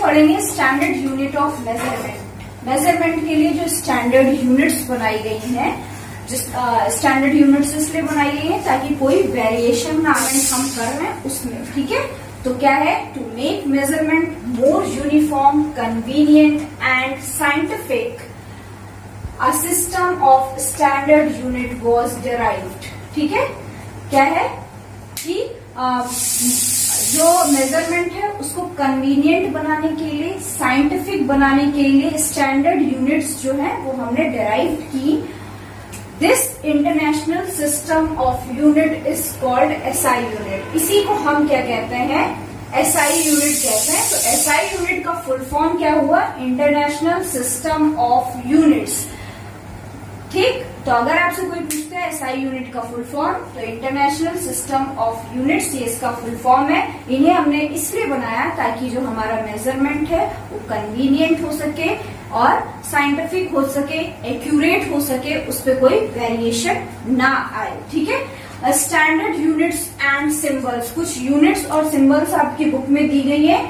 पढ़ेंगे standard unit of measurement. Measurement के लिए जो स्टैंडर्ड यूनिट्स बनाई गई हैं, जिस स्टैंडर्ड यूनिट्स इसलिए बनाई गई हैं ताकि कोई वेरिएशन ना आए हम कर रहे हैं उसमें, ठीक है। तो क्या है, to make measurement more uniform, convenient and scientific, a system of standard unit was derived. ठीक है, क्या है कि जो मेजरमेंट है उसको कन्वीनियंट बनाने के लिए, साइंटिफिक बनाने के लिए स्टैंडर्ड यूनिट्स जो है वो हमने डिराइव की। This international system of unit is called SI unit. इसी को हम क्या कहते हैं, एसआई यूनिट कहते हैं। तो एसआई यूनिट का फुल फॉर्म क्या हुआ, इंटरनेशनल सिस्टम ऑफ यूनिट्स। ठीक, तो अगर आपसे कोई पूछता है एसआई यूनिट का फुल फॉर्म, तो इंटरनेशनल सिस्टम ऑफ यूनिट्स ये इसका फुल फॉर्म है। इन्हें हमने इसलिए बनाया ताकि जो हमारा मेजरमेंट है वो कन्वीनियंट हो सके और साइंटिफिक हो सके, एक्यूरेट हो सके, उस पर कोई वेरिएशन ना आए। ठीक है, स्टैंडर्ड यूनिट्स एंड सिंबल्स, कुछ यूनिट्स और सिंबल्स आपकी बुक में दी गई है।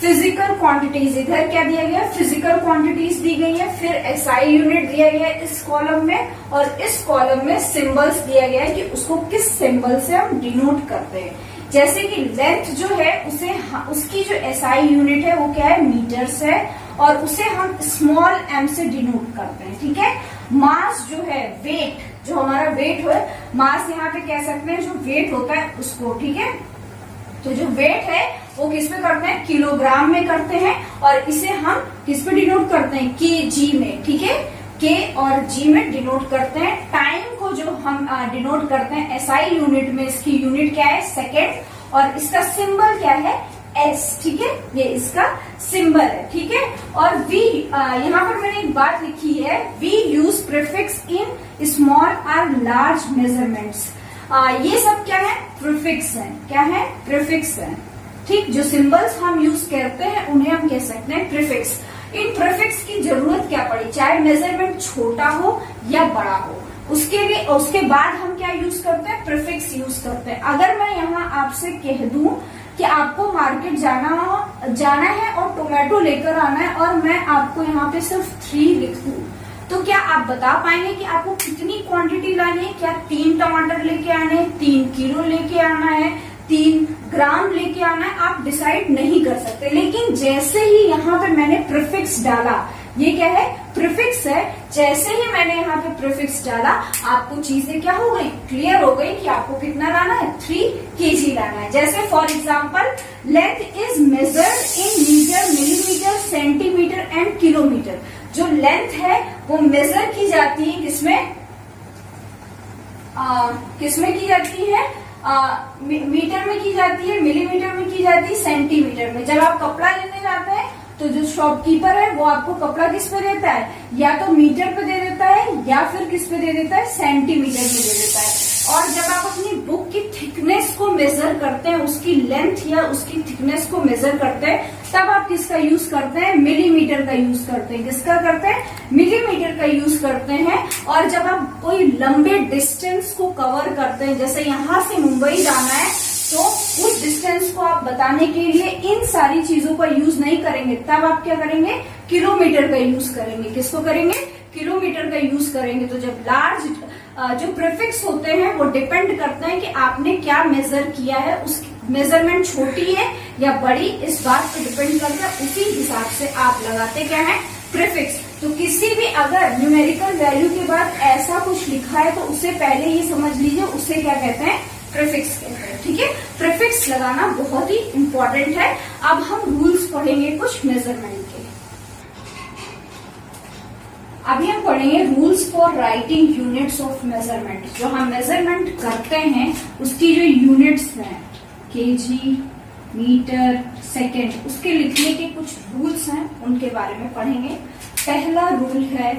फिजिकल क्वांटिटीज, इधर क्या दिया गया, फिजिकल क्वांटिटीज दी गई है। फिर एसआई यूनिट दिया गया है इस कॉलम में, और इस कॉलम में सिंबल्स दिया गया है कि उसको किस सिंबल से हम डिनोट करते हैं। जैसे कि लेंथ जो है उसे, उसकी जो एसआई यूनिट है वो क्या है, मीटर्स है, और उसे हम स्मॉल एम से डिनोट करते हैं। ठीक है, मास जो है, वेट, जो हमारा वेट है, मास यहाँ पे कह सकते हैं जो वेट होता है उसको। ठीक है, तो जो वेट है वो किस में करते हैं, किलोग्राम में करते हैं, और इसे हम किस पे डिनोट करते हैं, केजी में। ठीक है, के और जी में डिनोट करते हैं। टाइम को जो हम डिनोट करते हैं एसआई यूनिट में, इसकी यूनिट क्या है, सेकेंड, और इसका सिंबल क्या है, एस। ठीक है, ये इसका सिंबल है। ठीक है, और वी, यहाँ पर मैंने एक बात लिखी है, we use prefix in small और लार्ज मेजरमेंट्स। ये सब क्या है, प्रीफिक्स है। क्या है, प्रीफिक्स है। ठीक, जो सिंबल्स हम यूज करते हैं उन्हें हम कह सकते हैं प्रीफिक्स। इन प्रीफिक्स की जरूरत क्या पड़ी, चाहे मेजरमेंट छोटा हो या बड़ा हो, उसके लिए, उसके बाद हम क्या यूज करते हैं, प्रीफिक्स यूज करते हैं। अगर मैं यहाँ आपसे कह दूं कि आपको मार्केट जाना है और टोमेटो लेकर आना है, और मैं आपको यहाँ पे सिर्फ 3 लिख दूं, तो क्या आप बता पाएंगे कि आपको कितनी क्वांटिटी लानी है? क्या 3 टमाटर लेके आने हैं, 3 किलो लेके आना है, 3 ग्राम लेके आना है? आप डिसाइड नहीं कर सकते। लेकिन जैसे ही यहाँ पे मैंने प्रीफिक्स डाला, ये क्या है, प्रीफिक्स है, जैसे ही मैंने यहाँ पे प्रीफिक्स डाला आपको चीजें क्या हो गई, क्लियर हो गई कि आपको कितना लाना है, 3 केजी लाना है। जैसे for example, length is measured in metre, millimetre, centimetre and kilometre. जो लेंथ है वो मेजर की जाती है किसमें, किसमें की जाती है, मीटर में की जाती है, मिलीमीटर में की जाती है, सेंटीमीटर में। जब आप कपड़ा लेने जाते हैं तो जो शॉपकीपर है वो आपको कपड़ा किस पे देता है, या तो मीटर पे दे देता है या फिर किस पे दे देता है, सेंटीमीटर में दे देता है। और जब आप अपनी बुक की थिकनेस को मेजर करते हैं, उसकी लेंथ या उसकी थिकनेस को मेजर करते हैं, तब आप किसका यूज करते हैं, मिलीमीटर का यूज करते हैं। किसका करते हैं, मिलीमीटर का यूज करते हैं। और जब आप कोई लंबे डिस्टेंस को कवर करते हैं, जैसे यहाँ से मुंबई जाना है, तो उस डिस्टेंस को आप बताने के लिए इन सारी चीजों का यूज नहीं करेंगे, तब आप क्या करेंगे, किलोमीटर का यूज करेंगे। किसको करेंगे, किलोमीटर का यूज करेंगे। तो जब लार्ज जो प्रीफिक्स होते हैं वो डिपेंड करते हैं कि आपने क्या मेजर किया है, उसकी मेजरमेंट छोटी है या बड़ी, इस बात पे डिपेंड करता है। उसी हिसाब से आप लगाते क्या है, प्रीफिक्स। तो किसी भी अगर न्यूमेरिकल वैल्यू के बाद ऐसा कुछ लिखा है तो उसे पहले ये समझ लीजिए, उसे क्या कहते हैं, प्रीफिक्स कहते हैं। ठीक है, प्रीफिक्स लगाना बहुत ही इंपॉर्टेंट है। अब हम रूल्स पढ़ेंगे कुछ मेजरमेंट के। अभी हम पढ़ेंगे rules for writing units of measurement. जो हम मेजरमेंट करते हैं उसकी जो यूनिट्स हैं, केजी, मीटर, सेकेंड, उसके लिखने के कुछ रूल्स हैं, उनके बारे में पढ़ेंगे। पहला रूल है,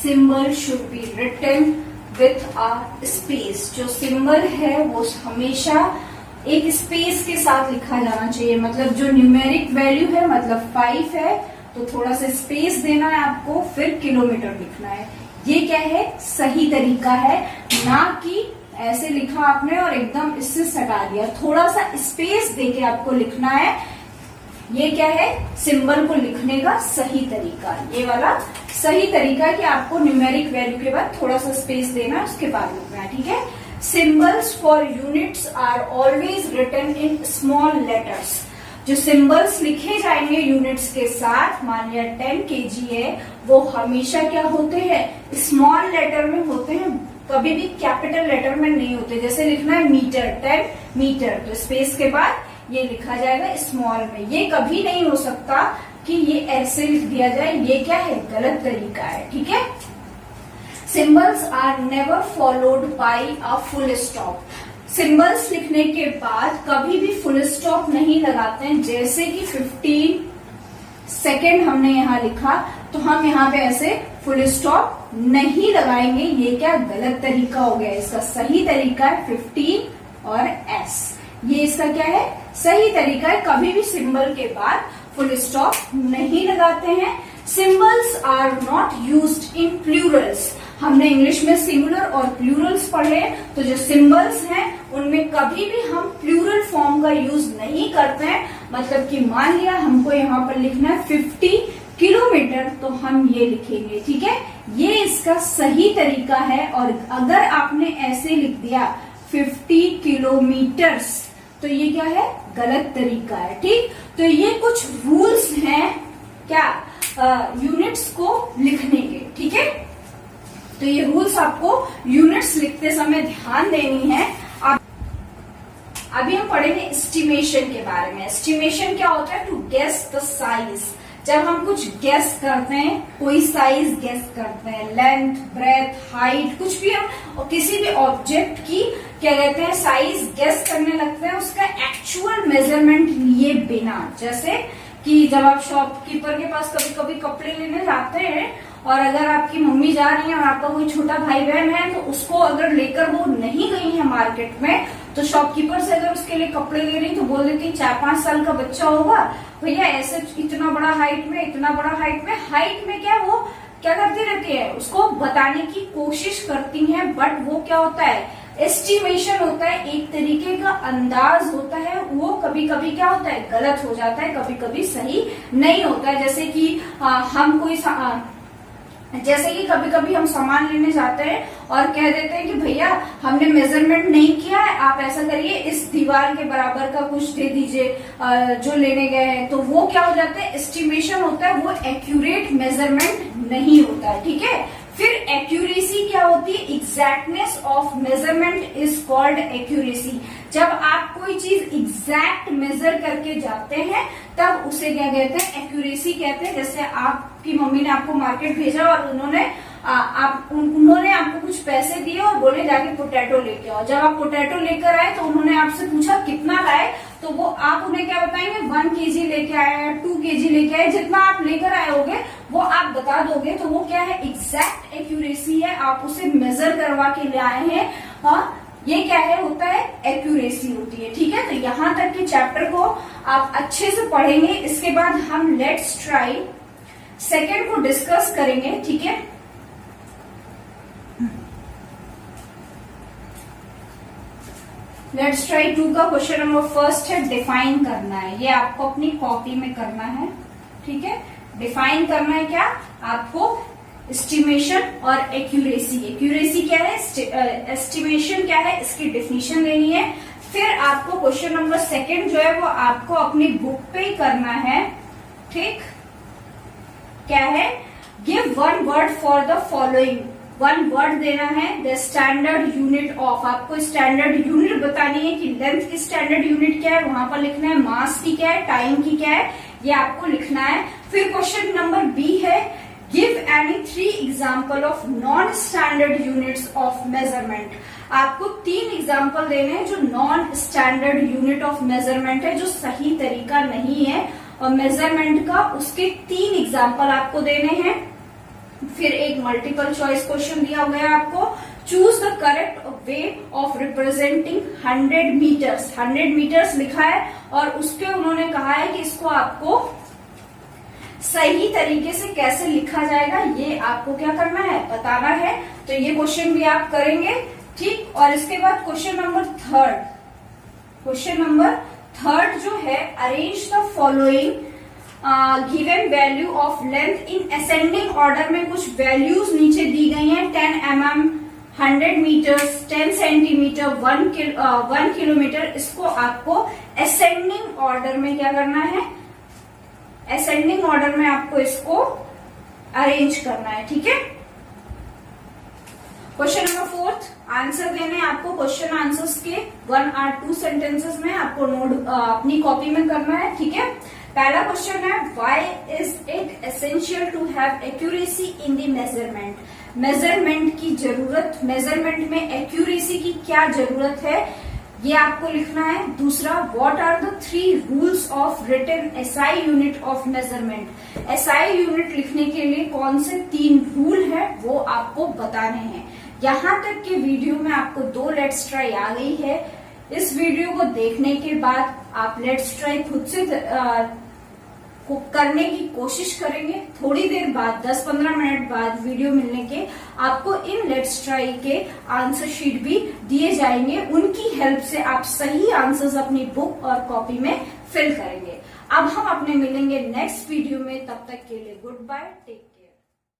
symbol should be written with a space. जो सिंबल है वो हमेशा एक स्पेस के साथ लिखा जाना चाहिए। मतलब जो न्यूमेरिक वैल्यू है, मतलब 5 है, तो थोड़ा सा स्पेस देना है आपको, फिर किलोमीटर लिखना है। ये क्या है, सही तरीका है, ना कि ऐसे लिखा आपने और एकदम इससे सटा दिया। थोड़ा सा स्पेस देके आपको लिखना है। ये क्या है, सिंबल को लिखने का सही तरीका, ये वाला सही तरीका कि आपको न्यूमेरिक वैल्यू के बाद थोड़ा सा स्पेस देना, उसके बाद लिखना है, ठीक है। Symbols for units are always written in small letters. जो सिंबल्स लिखे जाएंगे यूनिट्स के साथ, मान लिया 10 kg है, वो हमेशा क्या होते हैं, स्मॉल लेटर में होते हैं, कभी भी कैपिटल लेटर में नहीं होते। जैसे लिखना है मीटर, 10 मीटर, तो स्पेस के बाद ये लिखा जाएगा स्मॉल में। ये कभी नहीं हो सकता कि ये ऐसे लिख दिया जाए, ये क्या है, गलत तरीका है, ठीक है। Symbols are never followed by a full stop. Symbols लिखने के बाद कभी भी फुल स्टॉप नहीं लगाते हैं। जैसे कि 15 सेकेंड हमने यहाँ लिखा, तो हम यहाँ पे ऐसे फुल स्टॉप नहीं लगाएंगे, ये क्या गलत तरीका हो गया। इसका सही तरीका है 15 और एस, ये इसका क्या है, सही तरीका है। कभी भी सिंबल के बाद फुल स्टॉप नहीं लगाते हैं। Symbols are not used in plurals. हमने इंग्लिश में सिंगुलर और प्लूरल्स पढ़े, तो जो सिंबल्स हैं उनमें कभी भी हम प्लूरल फॉर्म का यूज नहीं करते हैं। मतलब कि मान लिया हमको यहाँ पर लिखना है 50 किलोमीटर, तो हम ये लिखेंगे, ठीक है। ये इसका सही तरीका है। और अगर आपने ऐसे लिख दिया 50 किलोमीटर्स, तो ये क्या है, गलत तरीका है, ठीक। तो ये कुछ रूल्स हैं क्या, यूनिट्स को लिखने के, ठीक है। तो ये रूल्स आपको यूनिट्स लिखते समय ध्यान देनी है। अभी हम पढ़ेंगे एस्टिमेशन के बारे में। एस्टिमेशन क्या होता है, टू गेस द साइज। जब हम कुछ गेस करते हैं, कोई साइज गेस करते हैं, लेंथ, ब्रेथ, हाइट, कुछ भी हम और किसी भी ऑब्जेक्ट की क्या कहते हैं, साइज गेस करने लगते हैं, उसका एक्चुअल मेजरमेंट लिए बिना। जैसे कि जब आप शॉपकीपर के पास कभी कभी कपड़े लेने जाते हैं, और अगर आपकी मम्मी जा रही है और आपका कोई छोटा भाई बहन है, तो उसको अगर लेकर वो नहीं गई है मार्केट में, तो शॉपकीपर से अगर उसके लिए कपड़े ले रही तो बोल देती 4-5 साल का बच्चा होगा भैया, ऐसे इतना बड़ा हाइट में, इतना बड़ा हाइट में क्या वो क्या करती रहती है, उसको बताने की कोशिश करती है। बट वो क्या होता है, एस्टिमेशन होता है, एक तरीके का अंदाज होता है। वो कभी कभी क्या होता है, गलत हो जाता है, कभी कभी सही नहीं होता है। जैसे कि हम कोई जैसे कि कभी कभी हम सामान लेने जाते हैं और कह देते हैं कि भैया हमने मेजरमेंट नहीं किया है, आप ऐसा करिए इस दीवार के बराबर का कुछ दे दीजिए जो लेने गए हैं। तो वो क्या हो जाता है, एस्टिमेशन होता है, वो एक्यूरेट मेजरमेंट नहीं होता है, ठीक है। फिर एक्यूरेसी क्या होती है, exactness of measurement is called accuracy. जब आप कोई चीज एग्जैक्ट मेजर करके जाते हैं, तब उसे क्या कहते हैं, एक्यूरेसी कहते हैं। जैसे आपकी मम्मी ने आपको मार्केट भेजा और उन्होंने आपको कुछ पैसे दिए और बोले जाके पोटैटो लेके आओ। जब आप पोटैटो लेकर आए तो उन्होंने आपसे पूछा कितना लाए, तो वो आप उन्हें क्या बताएंगे, 1 kg लेके आए, 2 kg लेके आए, जितना आप लेकर आए होगे वो आप बता दोगे। तो वो क्या है, एग्जैक्ट एक्यूरेसी है, आप उसे मेजर करवा के ले आए हैं। हाँ, ये क्या है, होता है एक्यूरेसी होती है, ठीक है। तो यहाँ तक के चैप्टर को आप अच्छे से पढ़ेंगे। इसके बाद हम लेट्स ट्राई सेकेंड को डिस्कस करेंगे, ठीक है। लेट्स ट्राई 2 का क्वेश्चन नंबर फर्स्ट है, डिफाइन करना है। ये आपको अपनी कॉपी में करना है, ठीक है। डिफाइन करना है क्या आपको, एस्टिमेशन और एक्यूरेसी। एक्यूरेसी क्या है, एस्टिमेशन क्या है, इसकी डेफिनेशन देनी है। फिर आपको क्वेश्चन नंबर सेकंड जो है वो आपको अपनी बुक पे करना है, ठीक। क्या है, give 1 word for the following. 1 word देना है, द स्टैंडर्ड यूनिट ऑफ। आपको स्टैंडर्ड यूनिट बतानी है कि लेंथ की स्टैंडर्ड यूनिट क्या है, वहां पर लिखना है, मास की क्या है, टाइम की क्या है, ये आपको लिखना है। फिर क्वेश्चन नंबर बी है, give any 3 example of non standard units of measurement. आपको 3 एग्जाम्पल देने हैं जो non standard unit of measurement है, जो सही तरीका नहीं है और मेजरमेंट का, उसके 3 एग्जाम्पल आपको देने हैं। फिर एक मल्टीपल चॉइस क्वेश्चन दिया गया है आपको, choose the correct way of representing 100 metres. 100 metres लिखा है और उसके उन्होंने कहा है कि इसको आपको सही तरीके से कैसे लिखा जाएगा, ये आपको क्या करना है, बताना है। तो ये क्वेश्चन भी आप करेंगे, ठीक। और इसके बाद क्वेश्चन नंबर थर्ड जो है, arrange the following given value of length in ascending order में कुछ वैल्यूज नीचे दी गई हैं। 10 mm, 100 मीटर्स, 10 सेंटीमीटर, 1 किलोमीटर। इसको आपको असेंडिंग ऑर्डर में क्या करना है, असेंडिंग ऑर्डर में आपको इसको अरेंज करना है। ठीक है। क्वेश्चन नंबर 4, आंसर देने आपको क्वेश्चन आंसर्स के 1 or 2 सेंटेंसेस में आपको नोट अपनी कॉपी में करना है। ठीक है। पहला क्वेश्चन है, why is it essential to have accuracy in the measurement. Measurement की जरूरत, मेजरमेंट में एक्यूरेसी की क्या जरूरत है, ये आपको लिखना है। दूसरा, what are the 3 rules of written SI unit of measurement. SI unit लिखने के लिए कौन से 3 रूल है वो आपको बताने हैं। यहां तक के वीडियो में आपको 2 लेट्स ट्राई आ गई है। इस वीडियो को देखने के बाद आप लेट्स ट्राई खुद से करने की कोशिश करेंगे। थोड़ी देर बाद 10-15 मिनट बाद वीडियो मिलने के आपको इन लेट्स ट्राई के आंसर शीट भी दिए जाएंगे। उनकी हेल्प से आप सही आंसर्स अपनी बुक और कॉपी में फिल करेंगे। अब हम अपने मिलेंगे नेक्स्ट वीडियो में, तब तक के लिए गुड बाय, टेक केयर।